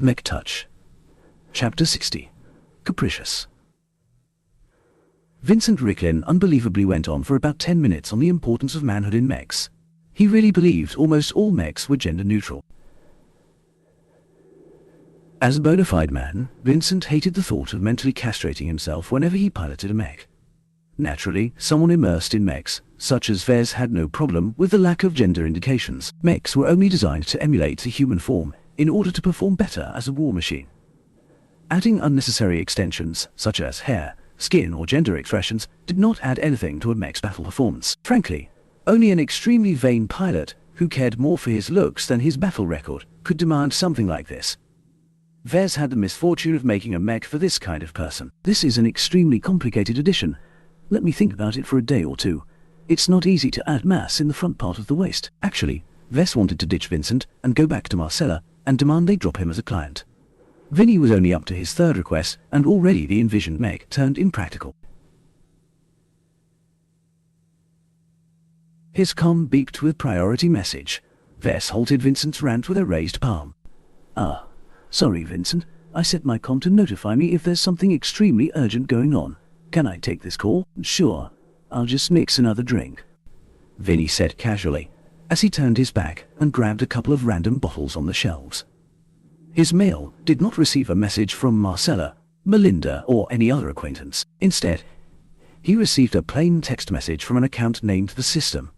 Mech Touch. Chapter 60. Capricious. Vincent Ricklin unbelievably went on for about 10 minutes on the importance of manhood in mechs. He really believed almost all mechs were gender neutral. As a bona fide man, Vincent hated the thought of mentally castrating himself whenever he piloted a mech. Naturally, someone immersed in mechs, such as Vez, had no problem with the lack of gender indications. Mechs were only designed to emulate the human form in order to perform better as a war machine. Adding unnecessary extensions, such as hair, skin or gender expressions, did not add anything to a mech's battle performance. Frankly, only an extremely vain pilot, who cared more for his looks than his battle record, could demand something like this. Vez had the misfortune of making a mech for this kind of person. This is an extremely complicated addition. Let me think about it for a day or two. It's not easy to add mass in the front part of the waist. Actually, Vez wanted to ditch Vincent and go back to Marcella and demand they drop him as a client. Vinny was only up to his third request, and already the envisioned mech turned impractical. His comm beeped with priority message. Vez halted Vincent's rant with a raised palm. Sorry, Vincent. I set my comm to notify me if there's something extremely urgent going on. Can I take this call? Sure. I'll just mix another drink. Vinny said casually, as he turned his back and grabbed a couple of random bottles on the shelves. His mail did not receive a message from Marcella, Melinda, or any other acquaintance. Instead, he received a plain text message from an account named The System.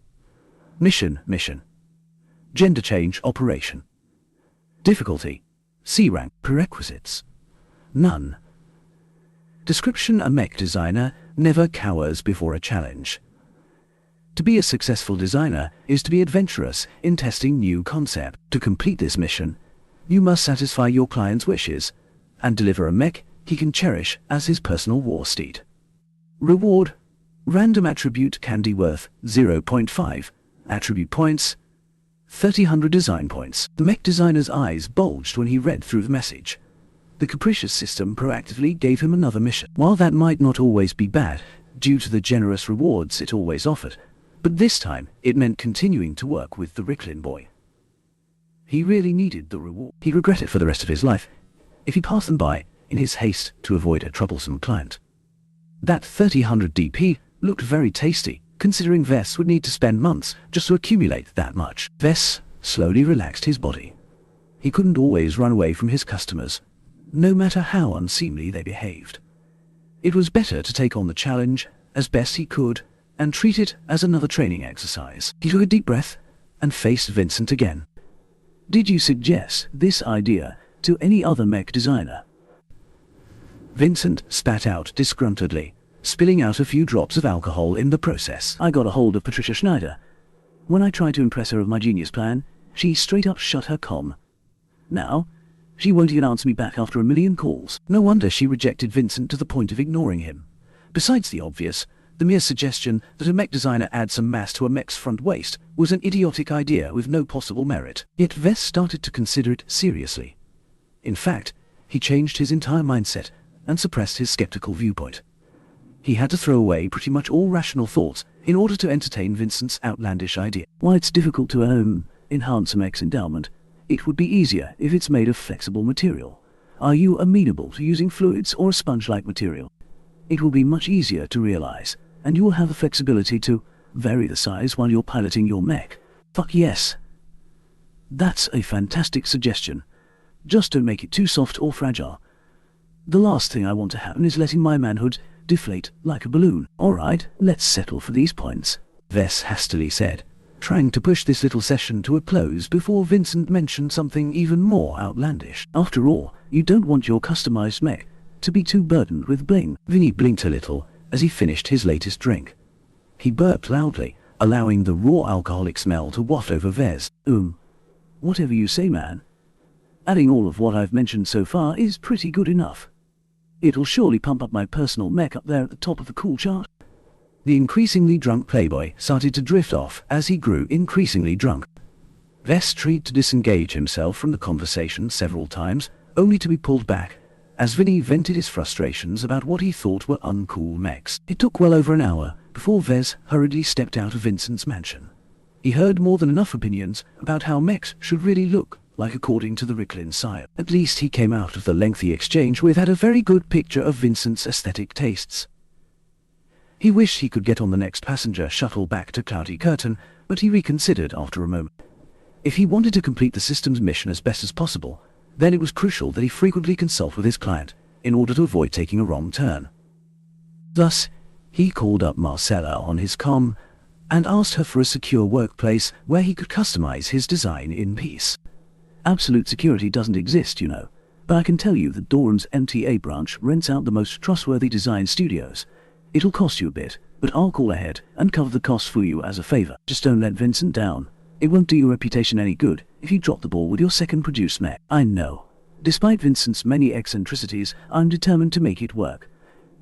Mission. Gender change operation. Difficulty: C rank. Prerequisites: none. Description: a mech designer never cowers before a challenge. To be a successful designer is to be adventurous in testing new concepts. To complete this mission, you must satisfy your client's wishes and deliver a mech he can cherish as his personal war steed. Reward: random attribute candy worth 0.5, attribute points 3,000 design points. The mech designer's eyes bulged when he read through the message. The Capricious system proactively gave him another mission. While that might not always be bad, due to the generous rewards it always offered, but this time it meant continuing to work with the Ricklin boy. He really needed the reward. He'd regret it for the rest of his life if he passed them by in his haste to avoid a troublesome client. That 3,000 DP looked very tasty, considering Vess would need to spend months just to accumulate that much. Vess slowly relaxed his body. He couldn't always run away from his customers, no matter how unseemly they behaved. It was better to take on the challenge as best he could and treat it as another training exercise. He took a deep breath and faced Vincent again. Did you suggest this idea to any other mech designer? Vincent spat out disgruntledly, spilling out a few drops of alcohol in the process. I got a hold of Patricia Schneider. When I tried to impress her of my genius plan, she straight up shut her comm. Now, she won't even answer me back after a million calls. No wonder she rejected Vincent to the point of ignoring him. Besides the obvious, the mere suggestion that a mech designer add some mass to a mech's front waist was an idiotic idea with no possible merit. Yet Vess started to consider it seriously. In fact, he changed his entire mindset and suppressed his skeptical viewpoint. He had to throw away pretty much all rational thoughts in order to entertain Vincent's outlandish idea. While it's difficult to enhance a mech's endowment, it would be easier if it's made of flexible material. Are you amenable to using fluids or a sponge-like material? It will be much easier to realize, and you will have the flexibility to vary the size while you're piloting your mech. Fuck yes. That's a fantastic suggestion. Just don't make it too soft or fragile. The last thing I want to happen is letting my manhood deflate like a balloon. Alright, let's settle for these points, Vess hastily said, trying to push this little session to a close before Vincent mentioned something even more outlandish. After all, you don't want your customized mech to be too burdened with bling. Vinny blinked a little as he finished his latest drink. He burped loudly, allowing the raw alcoholic smell to waft over Vez. Whatever you say, man. Adding all of what I've mentioned so far is pretty good enough. It'll surely pump up my personal mech up there at the top of the cool chart. The increasingly drunk playboy started to drift off as he grew increasingly drunk. Vess tried to disengage himself from the conversation several times, only to be pulled back, as Vinny vented his frustrations about what he thought were uncool mechs. It took well over an hour before Vez hurriedly stepped out of Vincent's mansion. He heard more than enough opinions about how mechs should really look like according to the Ricklin sire. At least he came out of the lengthy exchange with had a very good picture of Vincent's aesthetic tastes. He wished he could get on the next passenger shuttle back to Cloudy Curtain, but he reconsidered after a moment. If he wanted to complete the system's mission as best as possible, then it was crucial that he frequently consult with his client in order to avoid taking a wrong turn. Thus, he called up Marcella on his comm and asked her for a secure workplace where he could customize his design in peace. Absolute security doesn't exist, you know, but I can tell you that Durham's MTA branch rents out the most trustworthy design studios. It'll cost you a bit, but I'll call ahead and cover the costs for you as a favor. Just don't let Vincent down. It won't do your reputation any good if you drop the ball with your second produced Mech. I know. Despite Vincent's many eccentricities, I'm determined to make it work.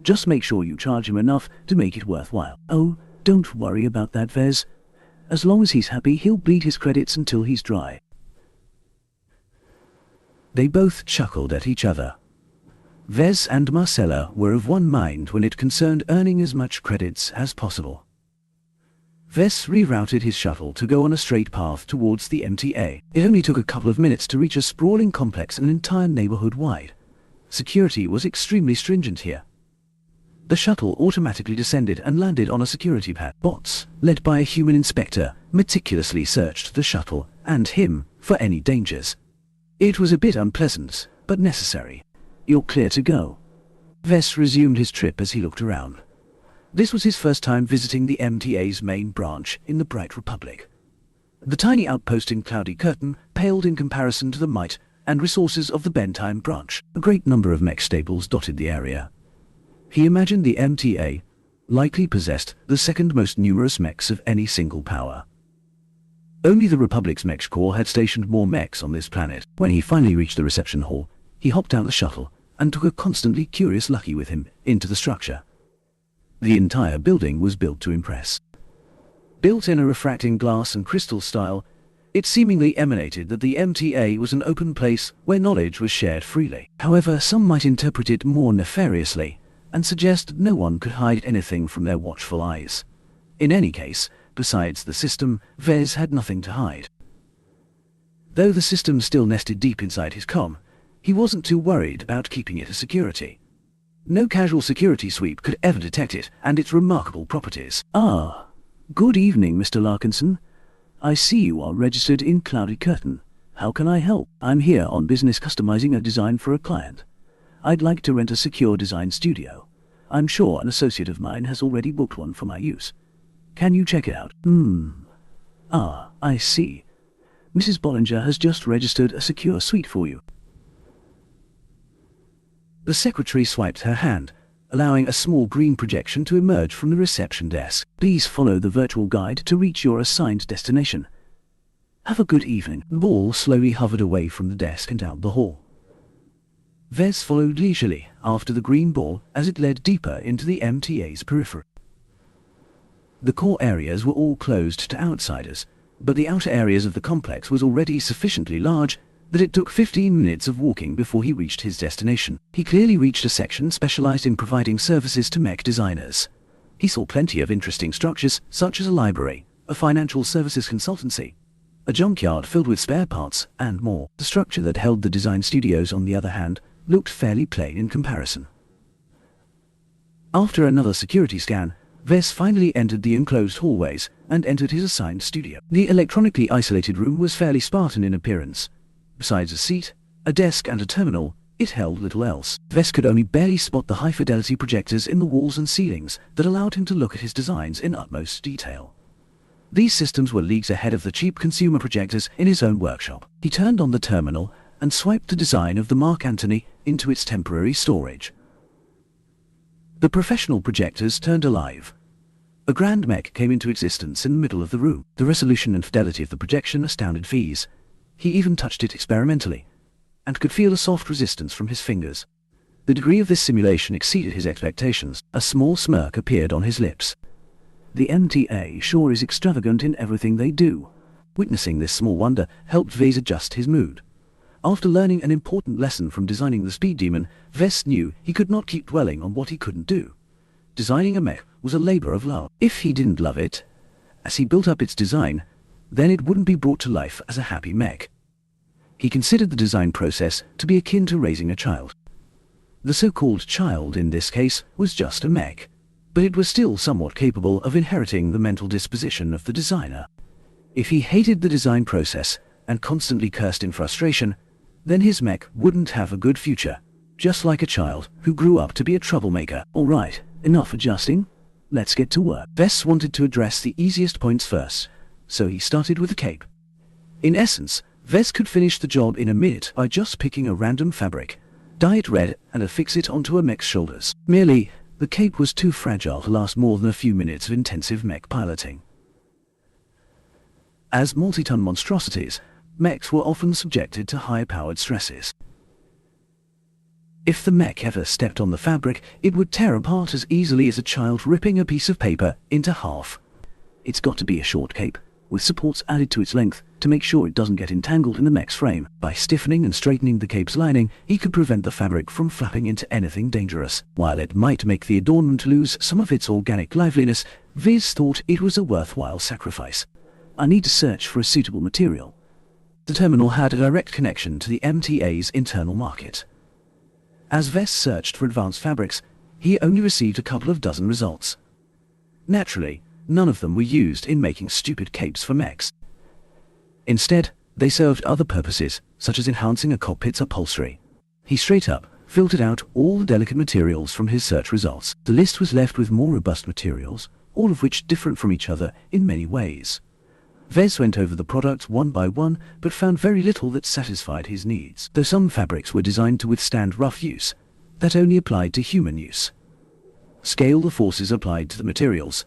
Just make sure you charge him enough to make it worthwhile. Oh, don't worry about that, Vez. As long as he's happy, he'll bleed his credits until he's dry. They both chuckled at each other. Vez and Marcella were of one mind when it concerned earning as much credits as possible. Vez rerouted his shuttle to go on a straight path towards the MTA. It only took a couple of minutes to reach a sprawling complex an entire neighborhood wide. Security was extremely stringent here. The shuttle automatically descended and landed on a security pad. Bots, led by a human inspector, meticulously searched the shuttle and him for any dangers. It was a bit unpleasant, but necessary. You're clear to go. Vez resumed his trip as he looked around. This was his first time visiting the MTA's main branch in the Bright Republic. The tiny outpost in Cloudy Curtain paled in comparison to the might and resources of the Bentime branch. A great number of mech stables dotted the area. He imagined the MTA likely possessed the second most numerous mechs of any single power. Only the Republic's Mech Corps had stationed more mechs on this planet. When he finally reached the reception hall, he hopped out the shuttle and took a constantly curious Lucky with him into the structure. The entire building was built to impress. Built in a refracting glass and crystal style, it seemingly emanated that the MTA was an open place where knowledge was shared freely. However, some might interpret it more nefariously and suggest no one could hide anything from their watchful eyes. In any case, besides the system, Vez had nothing to hide. Though the system still nested deep inside his comm, he wasn't too worried about keeping it a security. No casual security sweep could ever detect it and its remarkable properties. Ah, good evening, Mr. Larkinson. I see you are registered in Cloudy Curtain. How can I help? I'm here on business customizing a design for a client. I'd like to rent a secure design studio. I'm sure an associate of mine has already booked one for my use. Can you check it out? Ah, I see. Mrs. Bollinger has just registered a secure suite for you. The secretary swiped her hand, allowing a small green projection to emerge from the reception desk. Please follow the virtual guide to reach your assigned destination. Have a good evening. The ball slowly hovered away from the desk and down the hall. Vez followed leisurely after the green ball as it led deeper into the MTA's periphery. The core areas were all closed to outsiders, but the outer areas of the complex was already sufficiently large that it took 15 minutes of walking before he reached his destination. He clearly reached a section specialized in providing services to mech designers. He saw plenty of interesting structures, such as a library, a financial services consultancy, a junkyard filled with spare parts, and more. The structure that held the design studios, on the other hand, looked fairly plain in comparison. After another security scan, Vez finally entered the enclosed hallways and entered his assigned studio. The electronically isolated room was fairly Spartan in appearance. Besides a seat, a desk and a terminal, it held little else. Vez could only barely spot the high-fidelity projectors in the walls and ceilings that allowed him to look at his designs in utmost detail. These systems were leagues ahead of the cheap consumer projectors in his own workshop. He turned on the terminal and swiped the design of the Mark Antony into its temporary storage. The professional projectors turned alive. A grand mech came into existence in the middle of the room. The resolution and fidelity of the projection astounded Vez. He even touched it experimentally, and could feel a soft resistance from his fingers. The degree of this simulation exceeded his expectations. A small smirk appeared on his lips. The MTA sure is extravagant in everything they do. Witnessing this small wonder helped Vez adjust his mood. After learning an important lesson from designing the Speed Demon, Vez knew he could not keep dwelling on what he couldn't do. Designing a mech was a labor of love. If he didn't love it, as he built up its design, then it wouldn't be brought to life as a happy mech. He considered the design process to be akin to raising a child. The so-called child in this case was just a mech, but it was still somewhat capable of inheriting the mental disposition of the designer. If he hated the design process and constantly cursed in frustration, then his mech wouldn't have a good future, just like a child who grew up to be a troublemaker. Alright, enough adjusting. Let's get to work. Vess wanted to address the easiest points first, so he started with the cape. In essence, Vess could finish the job in a minute by just picking a random fabric, dye it red, and affix it onto a mech's shoulders. Merely, the cape was too fragile to last more than a few minutes of intensive mech piloting. As multi-ton monstrosities, mechs were often subjected to high-powered stresses. If the mech ever stepped on the fabric, it would tear apart as easily as a child ripping a piece of paper into half. It's got to be a short cape, with supports added to its length to make sure it doesn't get entangled in the mech's frame. By stiffening and straightening the cape's lining, he could prevent the fabric from flapping into anything dangerous. While it might make the adornment lose some of its organic liveliness, Viz thought it was a worthwhile sacrifice. I need to search for a suitable material. The terminal had a direct connection to the MTA's internal market. As Vess searched for advanced fabrics, he only received a couple of dozen results. Naturally, none of them were used in making stupid capes for mechs. Instead, they served other purposes, such as enhancing a cockpit's upholstery. He straight up filtered out all the delicate materials from his search results. The list was left with more robust materials, all of which different from each other in many ways. Vez went over the products one by one, but found very little that satisfied his needs. Though some fabrics were designed to withstand rough use, that only applied to human use. Scale the forces applied to the materials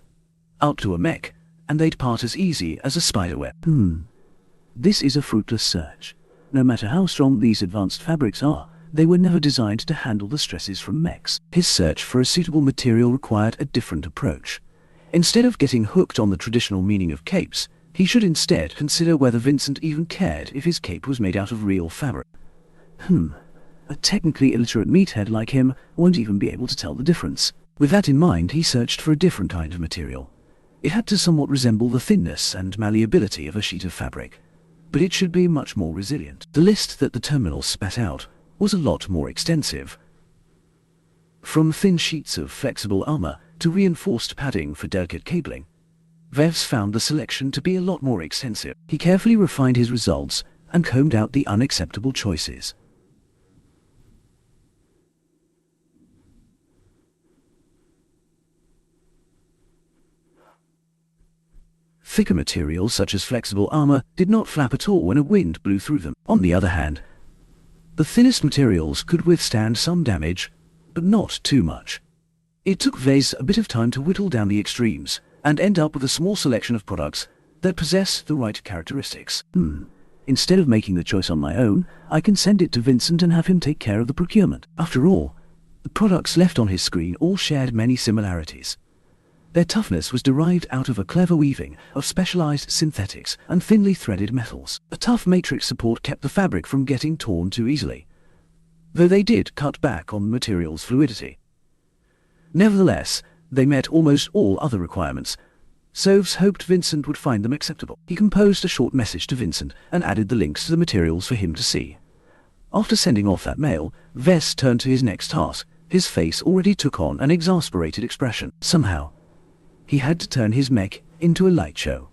out to a mech, and they'd part as easy as a spiderweb. This is a fruitless search. No matter how strong these advanced fabrics are, they were never designed to handle the stresses from mechs. His search for a suitable material required a different approach. Instead of getting hooked on the traditional meaning of capes, he should instead consider whether Vincent even cared if his cape was made out of real fabric. A technically illiterate meathead like him won't even be able to tell the difference. With that in mind, he searched for a different kind of material. It had to somewhat resemble the thinness and malleability of a sheet of fabric, but it should be much more resilient. The list that the terminal spat out was a lot more extensive. From thin sheets of flexible armor to reinforced padding for delicate cabling, Vevs found the selection to be a lot more extensive. He carefully refined his results and combed out the unacceptable choices. Thicker materials such as flexible armor did not flap at all when a wind blew through them. On the other hand, the thinnest materials could withstand some damage, but not too much. It took Vez a bit of time to whittle down the extremes and end up with a small selection of products that possess the right characteristics. Instead of making the choice on my own, I can send it to Vincent and have him take care of the procurement. After all, the products left on his screen all shared many similarities. Their toughness was derived out of a clever weaving of specialized synthetics and thinly threaded metals. A tough matrix support kept the fabric from getting torn too easily, though they did cut back on the material's fluidity. Nevertheless, they met almost all other requirements. Soves hoped Vincent would find them acceptable. He composed a short message to Vincent and added the links to the materials for him to see. After sending off that mail, Vess turned to his next task. His face already took on an exasperated expression. Somehow, he had to turn his mech into a light show.